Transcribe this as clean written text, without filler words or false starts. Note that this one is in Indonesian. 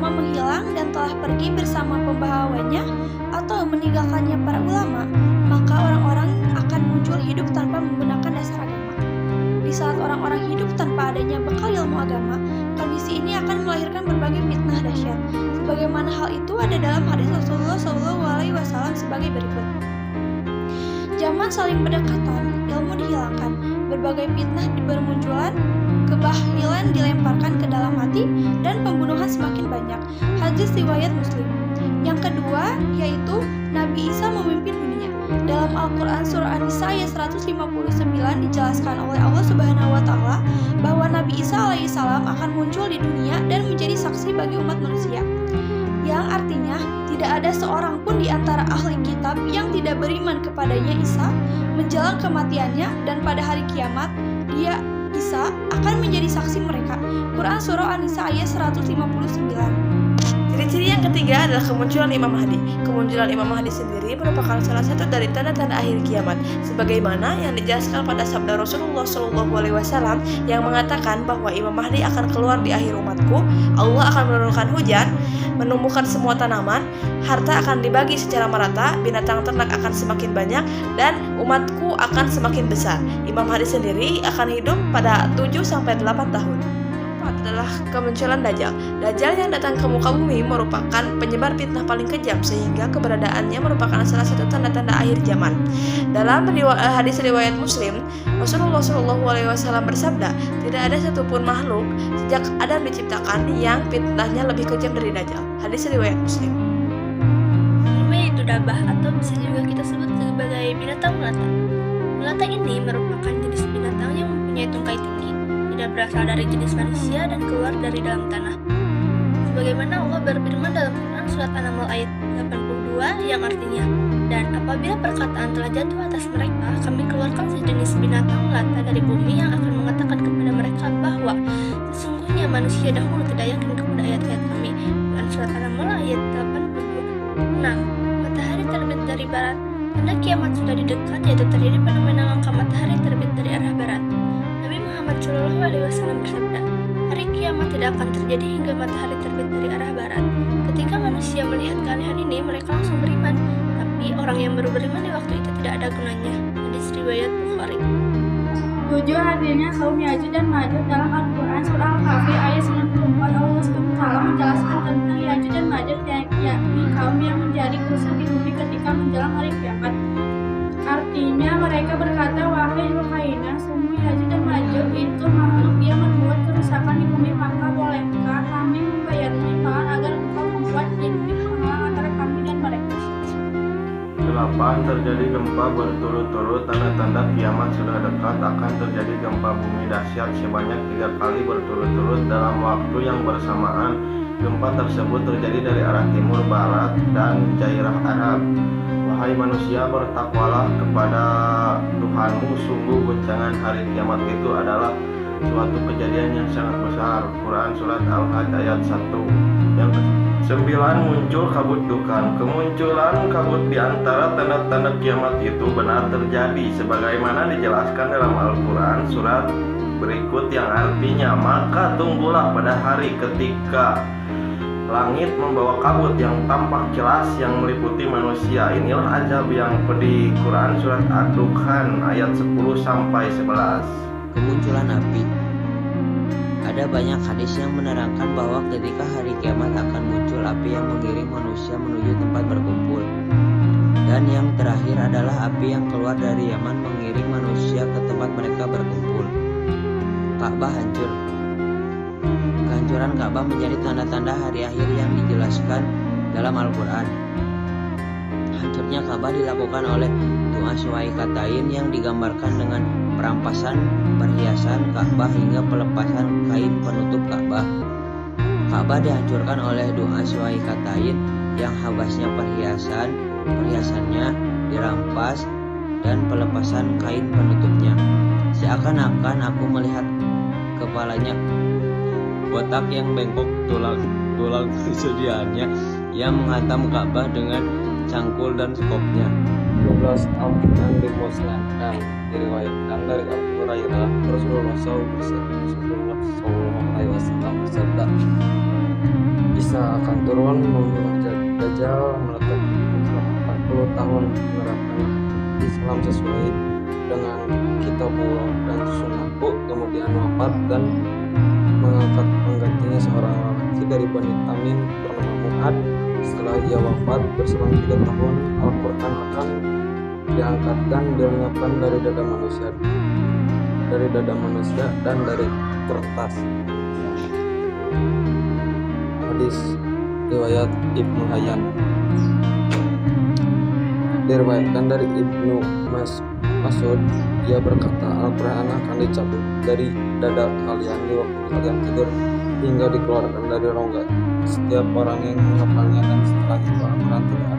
agama menghilang dan telah pergi bersama pembawanya atau meninggalkannya para ulama, maka orang-orang akan muncul hidup tanpa menggunakan dasar agama. Di saat orang-orang hidup tanpa adanya bekal ilmu agama, kondisi ini akan melahirkan berbagai fitnah dahsyat. Sebagaimana hal itu ada dalam hadis Rasulullah SAW sebagai berikut. Zaman saling berdekatan, ilmu dihilangkan, berbagai fitnah bermunculan, kebahilan dilemparkan ke dalam hati, dan pembunuhan semakin banyak. Hadis riwayat Muslim. Yang kedua yaitu Nabi Isa memimpin dunia. Dalam Al-Quran Surah An-Nisa ayat 159 dijelaskan oleh Allah Subhanahu wa Ta'ala bahwa Nabi Isa alaihissalam akan muncul di dunia dan menjadi saksi bagi umat manusia. Yang artinya tidak ada seorang pun di antara ahli kitab yang tidak beriman kepadanya Isa menjelang kematiannya, dan pada hari kiamat dia Isa akan menjadi saksi mereka. Quran Surah An-Nisa ayat 159. Ciri-ciri yang ketiga adalah kemunculan Imam Mahdi. Kemunculan Imam Mahdi sendiri merupakan salah satu dari tanda-tanda akhir kiamat, sebagaimana yang dijelaskan pada sabda Rasulullah SAW yang mengatakan bahwa Imam Mahdi akan keluar di akhir umatku. Allah akan menurunkan hujan, menumbuhkan semua tanaman, harta akan dibagi secara merata, binatang ternak akan semakin banyak, dan umatku akan semakin besar. Imam Mahdi sendiri akan hidup pada 7-8 tahun. Adalah kemunculan Dajjal. Dajjal yang datang ke muka bumi merupakan penyebar fitnah paling kejam, sehingga keberadaannya merupakan salah satu tanda-tanda akhir zaman. Dalam hadis riwayat Muslim, Rasulullah SAW bersabda, tidak ada satupun makhluk sejak Adam diciptakan yang fitnahnya lebih kejam dari Dajjal. Hadis riwayat Muslim. Yaitu dabah, atau bisa juga kita sebut sebagai binatang melata. Melata ini merupakan jenis binatang yang mempunyai tungkai tinggi, tidak berasal dari jenis manusia dan keluar dari dalam tanah. Sebagaimana Allah berfirman dalam Quran surat An-Naml ayat 82 yang artinya, dan apabila perkataan telah jatuh atas mereka, kami keluarkan sejenis binatang melata dari bumi yang akan mengatakan kepada mereka bahwa sesungguhnya manusia dahulu tidak yakin kepada ayat-ayat kami. Quran surat An-Naml ayat 82. 6. Matahari terbit dari barat. Tanda kiamat sudah di dekat, yaitu terjadi fenomena langkah matahari terbit dari arah barat. Muhammad Shallallahu Alaihi Wasallam bersabda, hari kiamat tidak akan terjadi hingga matahari terbit dari arah barat. Ketika manusia melihat keanehan ini, mereka langsung beriman. Tapi orang yang baru beriman di waktu itu tidak ada gunanya. Hadis riwayat Bukhari. 7. Hadirnya kaum Ya'juj dan Ma'juj. Dalam Al-Quran Surah Al-Kahfi ayat 94, Allah SWT menjelaskan tentang Ya'juj dan Ma'juj, yakni kaum yang menjadi kerusakan di bumi ketika menjelang hari kiamat. Artinya mereka berkata, wahai Zulkarnain, sungguh Ya'juj dan Ma'juj itu makhluk yang membuat kerusakan di bumi, maka bolehkah kami membayarnya imbalan agar engkau membuat jadi penghalang antara kami dan mereka. 8. Terjadi gempa berturut-turut. Tanda-tanda kiamat sudah dekat. Akan terjadi gempa bumi dahsyat sebanyak 3 kali berturut-turut dalam waktu yang bersamaan. Gempa tersebut terjadi dari arah timur, barat, dan Jazirah Arab. Wahai manusia, bertakwalah kepada Tuhanmu. Sungguh goncangan hari kiamat itu adalah suatu kejadian yang sangat besar. Quran Surat Al-Hajj ayat 1. Yang 9. Muncul kabut dukan. Kemunculan kabut di antara tanda-tanda kiamat itu benar terjadi, sebagaimana dijelaskan dalam Al-Quran surat berikut yang artinya, maka tunggulah pada hari ketika langit membawa kabut yang tampak jelas yang meliputi manusia. Inilah azab yang pedih. Quran surat Ad-Dukhan ayat 10-11. Kemunculan api. Ada banyak hadis yang menerangkan bahwa ketika hari kiamat akan muncul api yang mengiring manusia menuju tempat berkumpul. Dan yang terakhir adalah api yang keluar dari Yaman mengiring manusia ke tempat mereka berkumpul. Ka'bah hancur. Kehancuran Ka'bah menjadi tanda-tanda hari akhir yang dijelaskan dalam Al-Quran. Hancurnya Ka'bah dilakukan oleh doa Suwaikatain yang digambarkan dengan perampasan perhiasan Ka'bah hingga pelepasan kain penutup Ka'bah. Ka'bah dihancurkan oleh doa Suwaikatain yang habasnya perhiasannya dirampas dan pelepasan kain penutupnya. Seakan-akan aku melihat kepalanya botak yang bengkok, tulang kesediaannya yang menghantam Ka'bah dengan cangkul dan skopnya. 12. Al-Quran dimusnahkan. Diriwayatkan dari Abu Hurairah, Rasulullah SAW bersabda, di Isa akan turun membunuh Dajjal, menetap 40 tahun menerapkan Islam sesuai dengan kitabullah dan sunnahku, kemudian wafat dan mengangkat penggantinya seorang lelaki dari Bani Tamim bernama Mu'ad. Setelah ia wafat berselang 3 tahun, Al-Quran akan diangkat dan dilenyapkan dari dada manusia dan dari kertas. Hadis riwayat Ibnu Hayyan. Diriwayatkan dari Ibnu Mas'ud, ia berkata, Al-Quran akan dicabut dari dada kalian di waktu kalian tidur hingga dikeluarkan dari rongga setiap orang yang menghafalnya, dan setelah itu Al-Quran tidak